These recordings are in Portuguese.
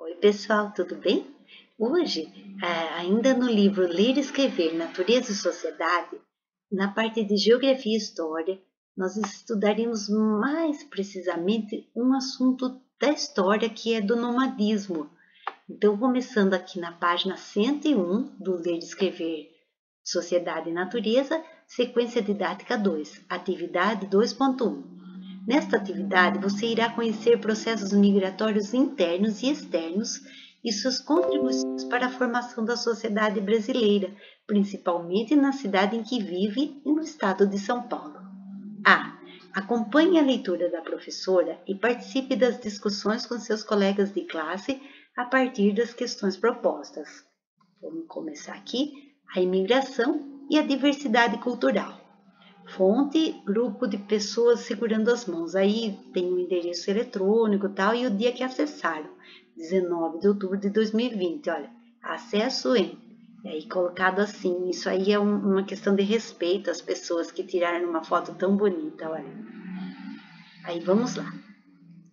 Oi, pessoal, tudo bem? Hoje, ainda no livro Ler e Escrever, Natureza e Sociedade, na parte de Geografia e História, nós estudaremos mais precisamente um assunto da história que é do nomadismo. Então, começando aqui na página 101 do Ler e Escrever, Sociedade e Natureza, sequência didática 2, atividade 2.1. Nesta atividade, você irá conhecer processos migratórios internos e externos e suas contribuições para a formação da sociedade brasileira, principalmente na cidade em que vive e no estado de São Paulo. A. Acompanhe a leitura da professora e participe das discussões com seus colegas de classe a partir das questões propostas. Vamos começar aqui. A imigração e a diversidade cultural. Fonte, grupo de pessoas segurando as mãos. Aí tem o endereço eletrônico e tal, e o dia que acessaram, 19 de outubro de 2020. Olha, acesso em. E aí colocado assim, isso aí é uma questão de respeito às pessoas que tiraram uma foto tão bonita, olha. Aí vamos lá.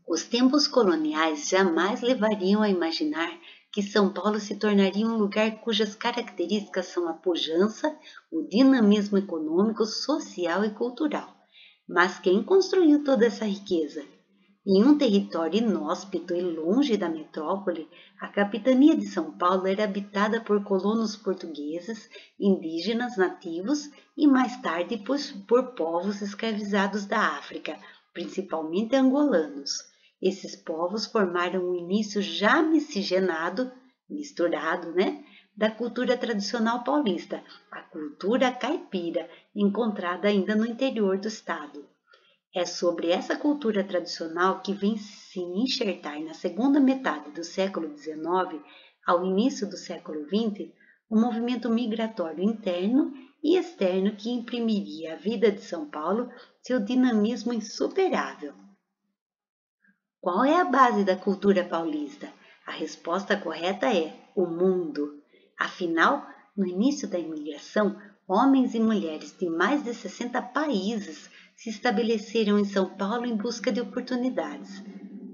Os tempos coloniais jamais levariam a imaginar que São Paulo se tornaria um lugar cujas características são a pujança, o dinamismo econômico, social e cultural. Mas quem construiu toda essa riqueza? Em um território inóspito e longe da metrópole, a capitania de São Paulo era habitada por colonos portugueses, indígenas nativos e mais tarde por povos escravizados da África, principalmente angolanos. Esses povos formaram um início já misturado, da cultura tradicional paulista, a cultura caipira, encontrada ainda no interior do estado. É sobre essa cultura tradicional que vem se enxertar na segunda metade do século XIX ao início do século XX o movimento migratório interno e externo que imprimiria à vida de São Paulo seu dinamismo insuperável. Qual é a base da cultura paulista? A resposta correta é o mundo. Afinal, no início da imigração, homens e mulheres de mais de 60 países se estabeleceram em São Paulo em busca de oportunidades.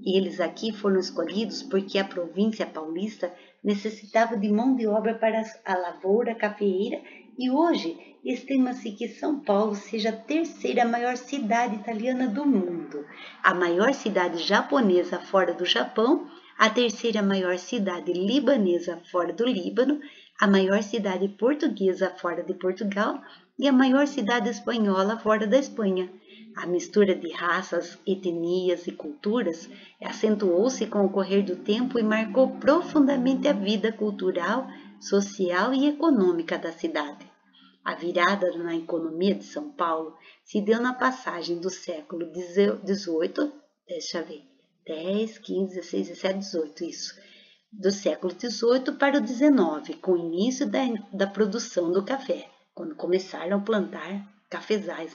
Eles aqui foram escolhidos porque a província paulista necessitava de mão de obra para a lavoura cafeeira e hoje estima-se que São Paulo seja a terceira maior cidade italiana do mundo, a maior cidade japonesa fora do Japão, a terceira maior cidade libanesa fora do Líbano, a maior cidade portuguesa fora de Portugal e a maior cidade espanhola fora da Espanha. A mistura de raças, etnias e culturas acentuou-se com o correr do tempo e marcou profundamente a vida cultural, social e econômica da cidade. A virada na economia de São Paulo se deu na passagem do século XVIII, 10, 15, 16, 17, 18, isso, do século XVIII para o XIX, com o início da produção do café, quando começaram a plantar cafezais,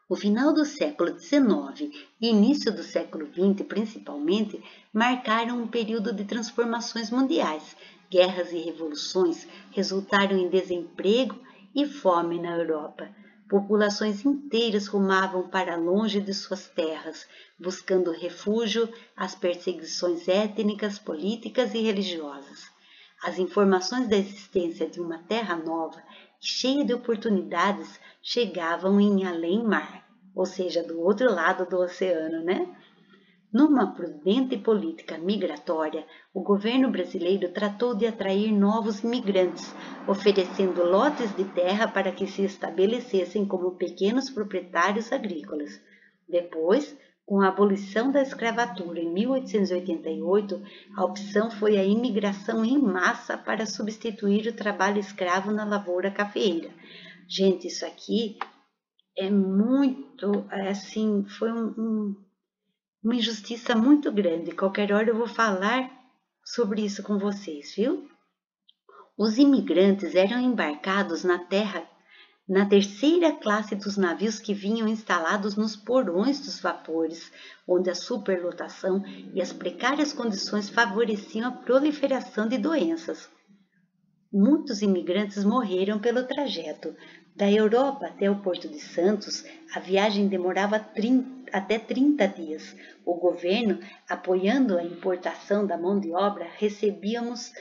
O final do século XIX e início do século XX, principalmente, marcaram um período de transformações mundiais. Guerras e revoluções resultaram em desemprego e fome na Europa. Populações inteiras rumavam para longe de suas terras, buscando refúgio às perseguições étnicas, políticas e religiosas. As informações da existência de uma terra nova, cheia de oportunidades, chegavam em além-mar, ou seja, do outro lado do oceano, Numa prudente política migratória, o governo brasileiro tratou de atrair novos imigrantes, oferecendo lotes de terra para que se estabelecessem como pequenos proprietários agrícolas. Depois, com a abolição da escravatura em 1888, a opção foi a imigração em massa para substituir o trabalho escravo na lavoura cafeeira. Gente, isso aqui é muito, foi uma injustiça muito grande. Qualquer hora eu vou falar sobre isso com vocês, viu? Os imigrantes eram embarcados na terra na terceira classe dos navios que vinham instalados nos porões dos vapores, onde a superlotação e as precárias condições favoreciam a proliferação de doenças. Muitos imigrantes morreram pelo trajeto. Da Europa até o Porto de Santos, a viagem demorava até 30 dias. O governo, apoiando a importação da mão de obra, recebia-os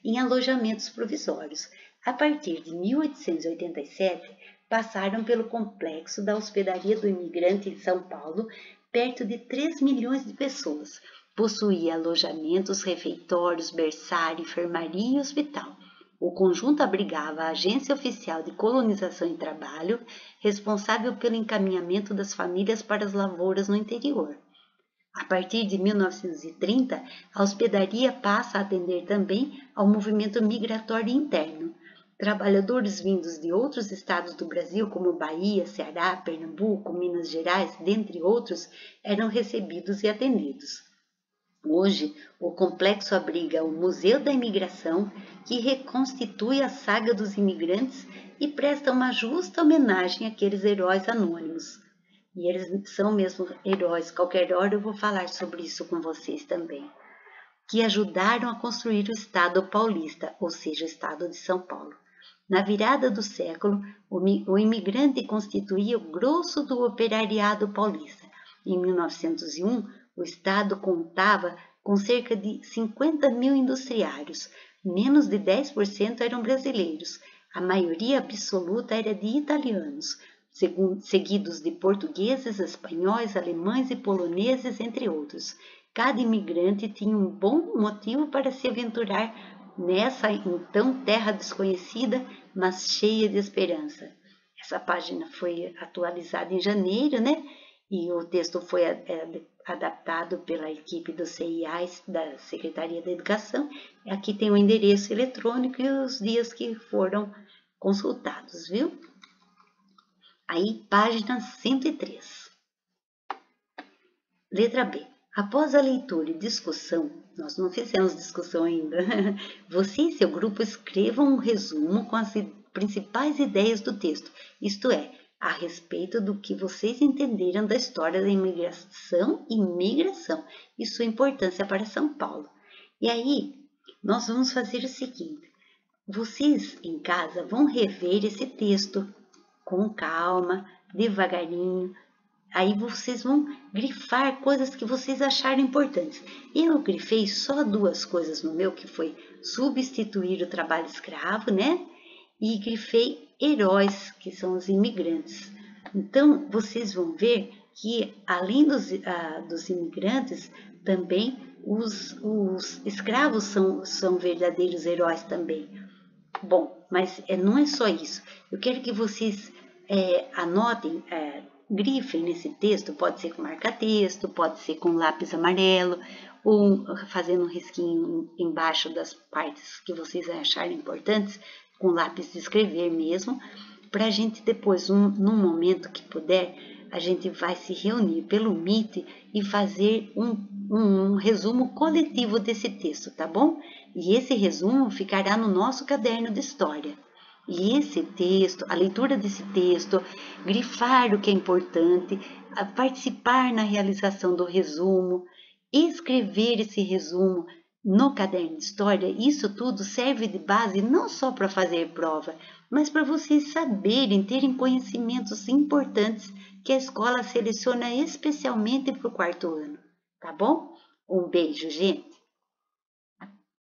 em alojamentos provisórios. A partir de 1887, passaram pelo complexo da hospedaria do imigrante em São Paulo, perto de 3 milhões de pessoas. Possuía alojamentos, refeitórios, berçário, enfermaria e hospital. O conjunto abrigava a Agência Oficial de Colonização e Trabalho, responsável pelo encaminhamento das famílias para as lavouras no interior. A partir de 1930, a hospedaria passa a atender também ao movimento migratório interno. Trabalhadores vindos de outros estados do Brasil, como Bahia, Ceará, Pernambuco, Minas Gerais, dentre outros, eram recebidos e atendidos. Hoje, o complexo abriga o Museu da Imigração, que reconstitui a saga dos imigrantes e presta uma justa homenagem àqueles heróis anônimos. E eles são mesmo heróis, qualquer hora eu vou falar sobre isso com vocês também, que ajudaram a construir o Estado paulista, ou seja, o Estado de São Paulo. Na virada do século, o imigrante constituía o grosso do operariado paulista. Em 1901, o Estado contava com cerca de 50 mil industriários, menos de 10% eram brasileiros, a maioria absoluta era de italianos, seguidos de portugueses, espanhóis, alemães e poloneses, entre outros. Cada imigrante tinha um bom motivo para se aventurar nessa então terra desconhecida, mas cheia de esperança. Essa página foi atualizada em janeiro, né? E o texto foi adaptado pela equipe do CIA, da Secretaria da Educação. Aqui tem o endereço eletrônico e os dias que foram consultados, viu? Aí, página 103. Letra B. Após a leitura e discussão, nós não fizemos discussão ainda, você e seu grupo escrevam um resumo com as principais ideias do texto, isto é, a respeito do que vocês entenderam da história da imigração e migração e sua importância para São Paulo. E aí, nós vamos fazer o seguinte, vocês em casa vão rever esse texto com calma, devagarinho. Aí vocês vão grifar coisas que vocês acharem importantes. Eu grifei só 2 coisas no meu, que foi substituir o trabalho escravo, né? E grifei heróis, que são os imigrantes. Então, vocês vão ver que, além dos imigrantes, também os escravos são verdadeiros heróis também. Bom, mas não é só isso. Eu quero que vocês anotem, grifem nesse texto, pode ser com marca-texto, pode ser com lápis amarelo, ou fazendo um risquinho embaixo das partes que vocês acharem importantes, com lápis de escrever mesmo, para a gente depois, num momento que puder, a gente vai se reunir pelo Meet e fazer um resumo coletivo desse texto, tá bom? E esse resumo ficará no nosso caderno de história. E esse texto, a leitura desse texto, grifar o que é importante, participar na realização do resumo, escrever esse resumo no caderno de história, isso tudo serve de base não só para fazer prova, mas para vocês saberem, terem conhecimentos importantes que a escola seleciona especialmente para o 4º ano, tá bom? Um beijo, gente!